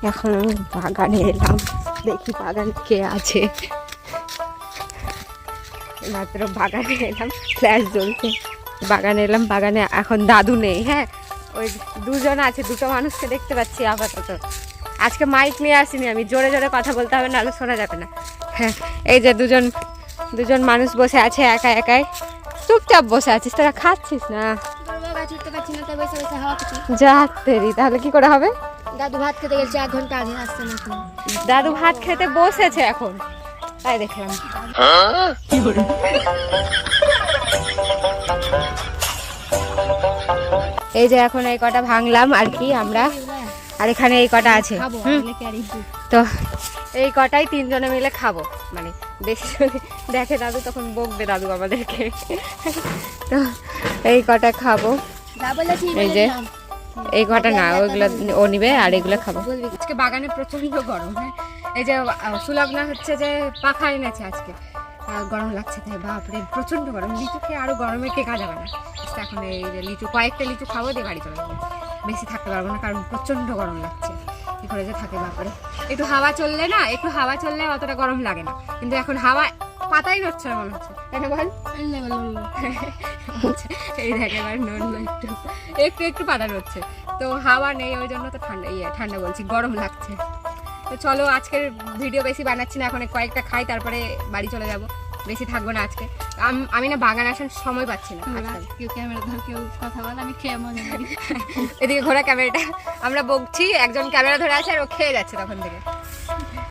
এখন আমি বাগানে এলাম, দেখি বাগানে কে আছে। মাত্র বাগানে এলাম, ফ্ল্যাশ জ্বলছে। বাগানে এলাম, বাগানে এখন দাদু নেই। হ্যাঁ, ওই দুজন আছে, দুটো মানুষকে দেখতে পাচ্ছি আপাতত। আজকে মাইক নিয়ে আসিনি আমি, জোরে জোরে কথা বলতে হবে, নাহলে শোনা যাবে না। হ্যাঁ, এই যে দুজন মানুষ বসে আছে একা একাই, চুপচাপ বসে আছিস। তোরা খাচ্ছিস না? যা তেরি, তাহলে কি করে হবে? দাদু ভাত খেতে গেছে, 1 ঘন্টা আগে আসছে না। দাদু ভাত খেতে বসেছে এখন, তাই দেখলাম। এই যে এখন এই কটা ভাঙলাম আর কি আমরা, আর এখানে এই কটা আছে। তো এই কটাই 3 জনে মিলে খাবো। মানে বেশি যদি দেখে দাদু তখন বকবে দাদু আমাদেরকে। তো এই কটা খাবো। এই যে এই কটা না, ওইগুলো ও নিবে আর এগুলো খাবো। আজকে বাগানে প্রচন্ড গরম। হ্যাঁ, এই যে সুলগ্না হচ্ছে যে পাখা এনেছে আজকে, গরম লাগছে তাই। বাপরে প্রচন্ড গরম, লিচু খেয়ে আরো গরমে টেকা যাবে না। এখন এই যে লিচু, কয়েকটা লিচু খাবো, দিয়ে বাড়ি চলে যাবো। বেশি থাকতে পারবো না, কারণ প্রচন্ড গরম লাগছে। কি করে যে থাকে বাপরে। একটু হাওয়া চললে না, একটু হাওয়া চললে অতটা গরম লাগে না, কিন্তু এখন হাওয়া পাতাই নড়ছে না মনে হচ্ছে। কেন বল? এই দেখে এবার নড়লো, একটু পাতা নড়ছে। তো হাওয়া নেই, ওই জন্য তো ঠান্ডা বলছি, গরম লাগছে। তো চলো, আজকের ভিডিও বেশি বানাচ্ছি না, এখন কয়েকটা খাই, তারপরে বাড়ি চলে যাব। বেশি থাকবো না আজকে। আমি না বাগান আসার সময় পাচ্ছি না। কেউ ক্যামেরা ধর, কেউ কথা বল, আমি খেয়ে মজা করি। এদিকে ঘোরা ক্যামেরাটা, আমরা বকছি, একজন ক্যামেরা ধরে আছে আর ও খেয়ে যাচ্ছে তখন থেকে।